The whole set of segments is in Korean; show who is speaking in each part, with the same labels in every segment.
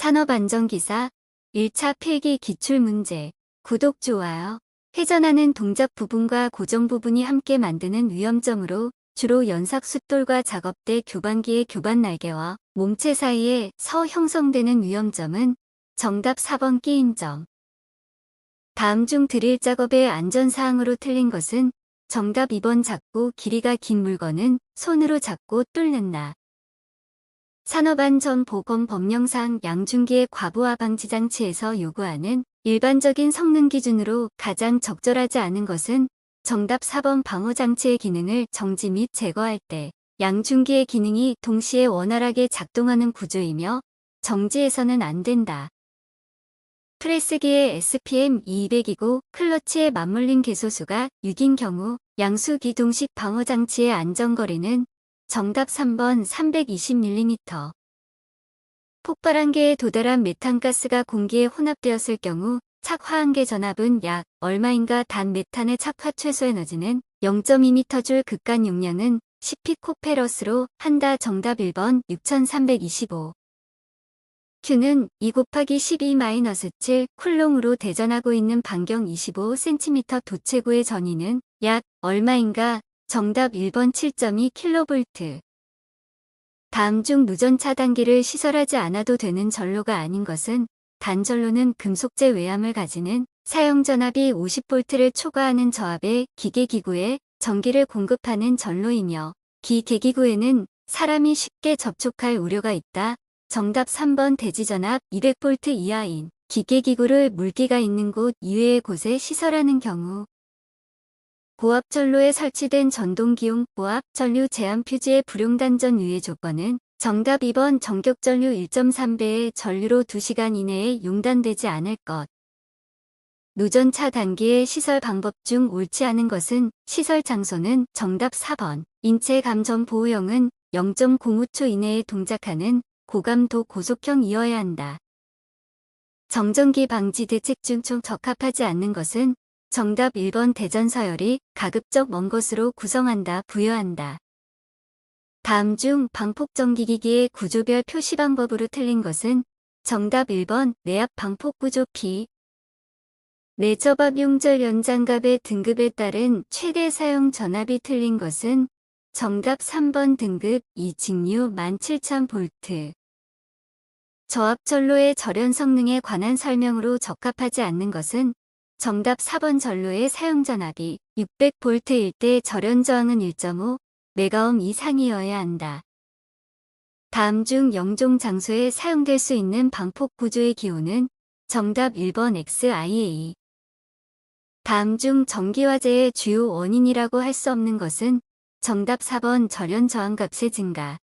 Speaker 1: 산업안전기사 1차 필기 기출문제. 구독, 좋아요. 회전하는 동작 부분과 고정 부분이 함께 만드는 위험점으로 주로 연삭숫돌과 작업대 교반기의 교반 날개와 몸체 사이에서 형성되는 위험점은 정답 4번 끼임점. 다음 중 드릴 작업의 안전사항으로 틀린 것은 정답 2번 작고 길이가 긴 물건은 손으로 잡고 뚫는다. 산업안전보건 법령상 양중기의 과부하 방지 장치에서 요구하는 일반적인 성능 기준으로 가장 적절하지 않은 것은 정답 4번 방어장치의 기능을 정지 및 제거할 때 양중기의 기능이 동시에 원활하게 작동하는 구조이며 정지해서는 안 된다. 프레스기의 SPM 200이고 클러치에 맞물린 개소수가 6인 경우 양수 기동식 방어장치의 안전거리는 정답 3번 320mm. 폭발한계에 도달한 메탄가스가 공기에 혼합되었을 경우 착화한계 전압은 약 얼마인가. 단 메탄의 착화 최소 에너지는 0.2m/줄, 극간 용량은 10피코페럿으로 한다. 정답 1번 6325. Q는 2 곱하기 12-7 쿨롱으로 대전하고 있는 반경 25cm 도체구의 전위는 약 얼마인가. 정답 1번 7.2kV. 다음 중 누전 차단기를 시설하지 않아도 되는 전로가 아닌 것은 단전로는 금속재 외암을 가지는 사용전압이 50V를 초과하는 저압의 기계기구에 전기를 공급하는 전로이며 기계기구에는 사람이 쉽게 접촉할 우려가 있다. 정답 3번 대지전압 200V 이하인 기계기구를 물기가 있는 곳 이외의 곳에 시설하는 경우 고압전로에 설치된 전동기용 고압전류 제한 표지의 불용단전 유예 조건은 정답 2번 전격전류 1.3배의 전류로 2시간 이내에 용단되지 않을 것. 누전차 단기의 시설 방법 중 옳지 않은 것은 시설 장소는 정답 4번 인체 감전 보호형은 0.05초 이내에 동작하는 고감도 고속형이어야 한다. 정전기 방지 대책 중 적합하지 않는 것은 정답 1번 대전 서열이 가급적 먼 것으로 구성한다. 부여한다. 다음 중 방폭전기기기의 구조별 표시 방법으로 틀린 것은 정답 1번 내압 방폭구조 P. 내접압 용절 연장갑의 등급에 따른 최대 사용 전압이 틀린 것은 정답 3번 등급 2 직류 17,000V. 저압전로의 절연 성능에 관한 설명으로 적합하지 않는 것은 정답 4번 전로의 사용전압이 600V일 때 절연 저항은 1.5 메가옴 이상이어야 한다. 다음 중 영종 장소에 사용될 수 있는 방폭 구조의 기호는 정답 1번 XIA. 다음 중 전기화재의 주요 원인이라고 할 수 없는 것은 정답 4번 절연 저항값의 증가.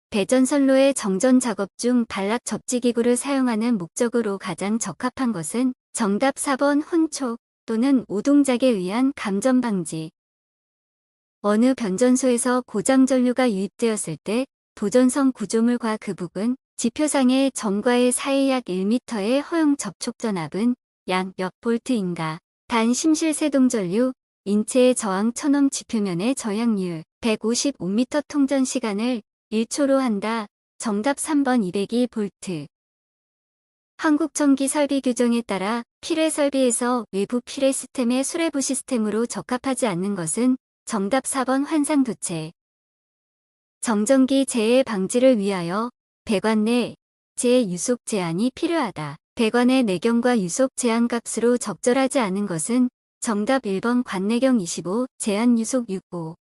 Speaker 1: 배전선로의 정전 작업 중 단락 접지기구를 사용하는 목적으로 가장 적합한 것은 정답 4번 혼촉 또는 오동작에 의한 감전 방지. 어느 변전소에서 고장 전류가 유입되었을 때 도전선 구조물과 그 부근 지표상의 점과의 사이 약 1m의 허용 접촉 전압은 약 몇 볼트인가. 단 심실세동 전류 인체의 저항 천옴 지표면의 저항률 155m 통전 시간을 1초로 한다. 정답 3번 202V. 한국전기 설비 규정에 따라 필해 설비에서 외부 필해 시스템의 수레부 시스템으로 적합하지 않는 것은 정답 4번 환상도체. 정전기 재해 방지를 위하여 배관 내 재유속 제한이 필요하다. 배관의 내경과 유속 제한 값으로 적절하지 않은 것은 정답 1번 관내경 25, 제한 유속 65.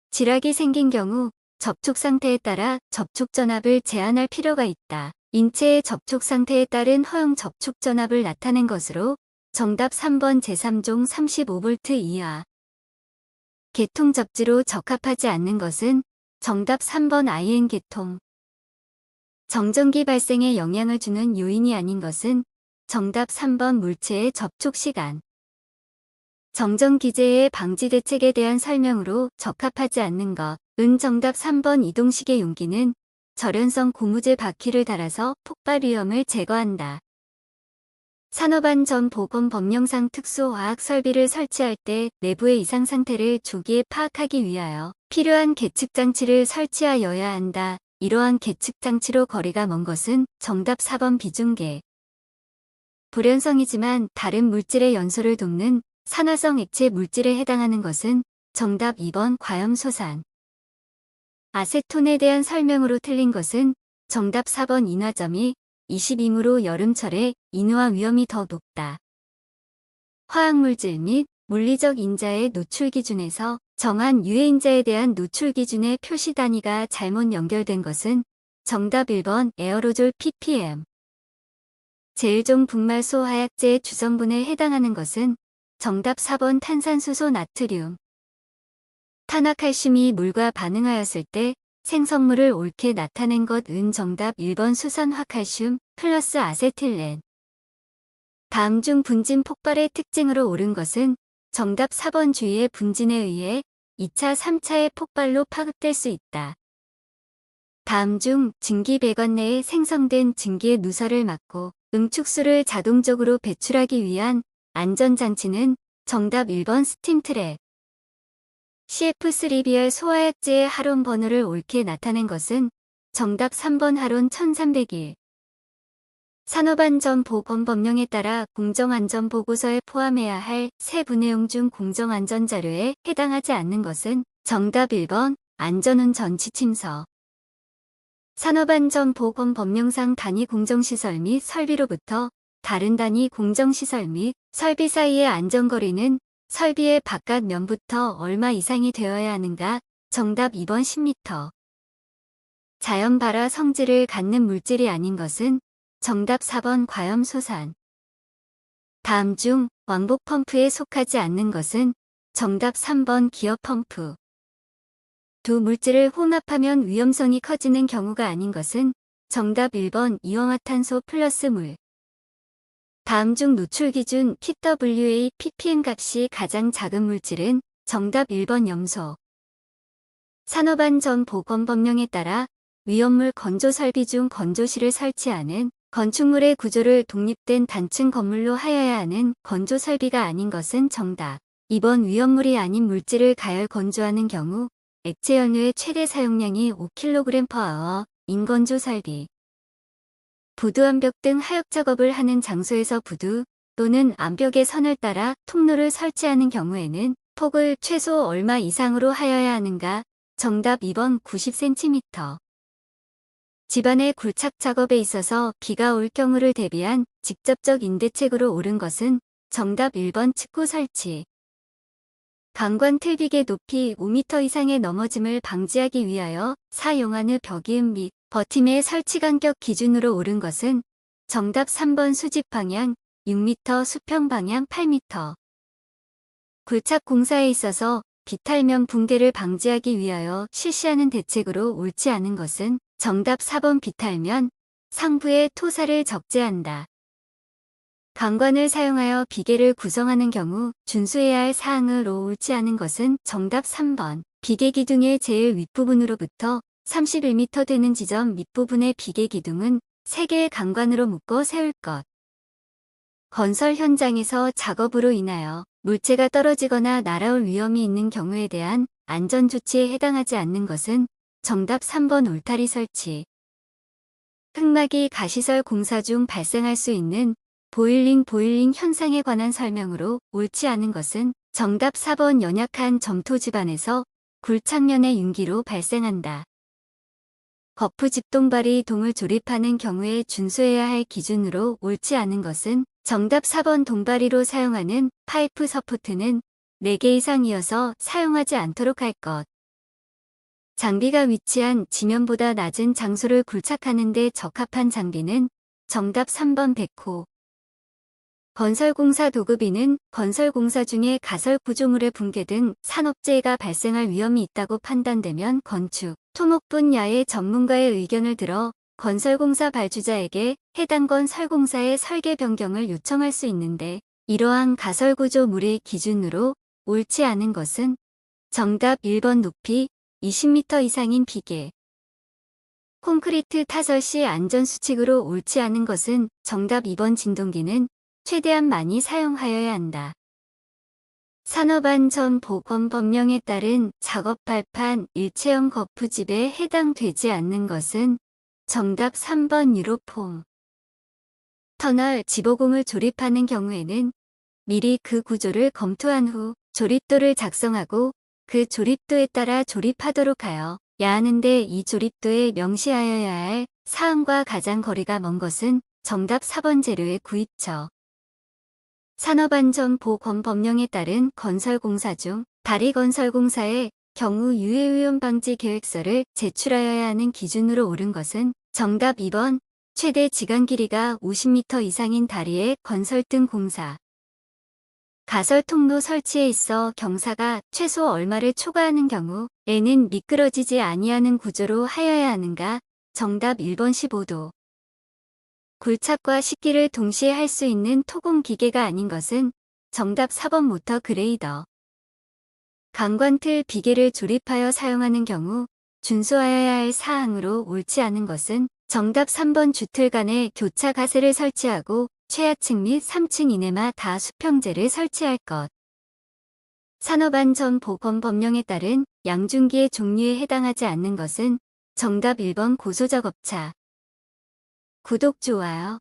Speaker 1: 지락이 생긴 경우 접촉 상태에 따라 접촉 전압을 제한할 필요가 있다. 인체의 접촉 상태에 따른 허용 접촉 전압을 나타낸 것으로 정답 3번 제3종 35V 이하. 계통 접지로 적합하지 않는 것은 정답 3번 IN 계통. 정전기 발생에 영향을 주는 요인이 아닌 것은 정답 3번 물체의 접촉 시간. 정전기재해 방지 대책에 대한 설명으로 적합하지 않는 것. 은 정답 3번 이동식의 용기는 절연성 고무재 바퀴를 달아서 폭발 위험을 제거한다. 산업안전보건 법령상 특수화학 설비를 설치할 때 내부의 이상 상태를 조기에 파악하기 위하여 필요한 계측 장치를 설치하여야 한다. 이러한 계측 장치로 거리가 먼 것은 정답 4번 비중계. 불연성이지만 다른 물질의 연소를 돕는 산화성 액체 물질에 해당하는 것은 정답 2번 과염소산. 아세톤에 대한 설명으로 틀린 것은 정답 4번 인화점이 22무로 여름철에 인후화 위험이 더 높다. 화학물질 및 물리적 인자의 노출 기준에서 정한 유해인자에 대한 노출 기준의 표시 단위가 잘못 연결된 것은 정답 1번 에어로졸 ppm. 제일종 분말소 화약제의 주성분에 해당하는 것은 정답 4번 탄산수소 나트륨. 탄화칼슘이 물과 반응하였을 때 생성물을 옳게 나타낸 것은 정답 1번 수선화칼슘 플러스 아세틸렌. 다음 중 분진 폭발의 특징으로 옳은 것은 정답 4번 주위의 분진에 의해 2차, 3차의 폭발로 파급될 수 있다. 다음 중 증기 배관 내에 생성된 증기의 누설을 막고 응축수를 자동적으로 배출하기 위한 안전장치는 정답 1번 스팀트랩. CF3BR 소화약제의 하론 번호를 옳게 나타낸 것은 정답 3번 하론 1301. 산업안전보건법령에 따라 공정안전보고서에 포함해야 할 세부 내용 중 공정안전자료에 해당하지 않는 것은 정답 1번 안전운전 지침서. 산업안전보건법령상 단위 공정시설 및 설비로부터 다른 단위 공정시설 및 설비 사이의 안전거리는 설비의 바깥 면부터 얼마 이상이 되어야 하는가? 정답 2번 10m. 자연 발화 성질을 갖는 물질이 아닌 것은 정답 4번 과염소산. 다음 중 왕복 펌프에 속하지 않는 것은 정답 3번 기어 펌프. 두 물질을 혼합하면 위험성이 커지는 경우가 아닌 것은 정답 1번 이온화탄소 플러스 물. 다음 중 노출 기준 PWA ppm 값이 가장 작은 물질은 정답 1번 염소. 산업안전보건법령에 따라 위험물 건조 설비 중 건조실을 설치하는 건축물의 구조를 독립된 단층 건물로 하여야 하는 건조 설비가 아닌 것은 정답 2번 위험물이 아닌 물질을 가열 건조하는 경우 액체 연료의 최대 사용량이 5kg/h 인 건조 설비. 부두 암벽 등 하역 작업을 하는 장소에서 부두 또는 암벽의 선을 따라 통로를 설치하는 경우에는 폭을 최소 얼마 이상으로 하여야 하는가? 정답 2번 90cm. 집안의 굴착 작업에 있어서 비가 올 경우를 대비한 직접적 인대책으로 옳은 것은 정답 1번 측고 설치. 강관 틀비계 높이 5m 이상의 넘어짐을 방지하기 위하여 사용하는 벽이음 및 버팀의 설치 간격 기준으로 옳은 것은 정답 3번 수직 방향 6m, 수평 방향 8m. 굴착 공사에 있어서 비탈면 붕괴를 방지하기 위하여 실시하는 대책으로 옳지 않은 것은 정답 4번 비탈면 상부의 토사를 적재한다. 강관을 사용하여 비계를 구성하는 경우 준수해야 할 사항으로 옳지 않은 것은 정답 3번 비계 기둥의 제일 윗부분으로부터 31m 되는 지점 밑부분의 비계 기둥은 3개의 강관으로 묶어 세울 것. 건설 현장에서 작업으로 인하여 물체가 떨어지거나 날아올 위험이 있는 경우에 대한 안전조치에 해당하지 않는 것은 정답 3번 울타리 설치. 흙막이 가시설 공사 중 발생할 수 있는 보일링 현상에 관한 설명으로 옳지 않은 것은 정답 4번 연약한 점토 집안에서 굴착면의 윤기로 발생한다. 거푸 집동발이 동을 조립하는 경우에 준수해야 할 기준으로 옳지 않은 것은 정답 4번 동발이로 사용하는 파이프 서포트는 4개 이상이어서 사용하지 않도록 할 것. 장비가 위치한 지면보다 낮은 장소를 굴착하는 데 적합한 장비는 정답 3번 백호. 건설공사 도급이는 건설공사 중에 가설 구조물의 붕괴 등 산업재해가 발생할 위험이 있다고 판단되면 건축, 토목 분야의 전문가의 의견을 들어 건설공사 발주자에게 해당 건설공사의 설계 변경을 요청할 수 있는데 이러한 가설구조물의 기준으로 옳지 않은 것은 정답 1번 높이 20m 이상인 비계. 콘크리트 타설 시 안전수칙으로 옳지 않은 것은 정답 2번 진동기는 최대한 많이 사용하여야 한다. 산업안전보건법령에 따른 작업발판 일체형 거푸집에 해당되지 않는 것은 정답 3번 유로폼. 터널 지보공을 조립하는 경우에는 미리 그 구조를 검토한 후 조립도를 작성하고 그 조립도에 따라 조립하도록 하여야 하는데 이 조립도에 명시하여야 할 사항과 가장 거리가 먼 것은 정답 4번 재료의 구입처. 산업안전보건법령에 따른 건설공사 중 다리건설공사의 경우 유해오염 방지 계획서를 제출하여야 하는 기준으로 옳은 것은 정답 2번 최대 지간 길이가 50m 이상인 다리의 건설 등 공사. 가설 통로 설치에 있어 경사가 최소 얼마를 초과하는 경우에는 미끄러지지 아니하는 구조로 하여야 하는가? 정답 1번 15도. 굴착과 식기를 동시에 할 수 있는 토공 기계가 아닌 것은 정답 4번 모터 그레이더. 강관틀 비계를 조립하여 사용하는 경우 준수하여야 할 사항으로 옳지 않은 것은 정답 3번 주틀 간에 교차 가세를 설치하고 최하층 및 3층 이내마다 수평재를 설치할 것. 산업안전보건법령에 따른 양중기의 종류에 해당하지 않는 것은 정답 1번 고소작업차. 구독, 좋아요.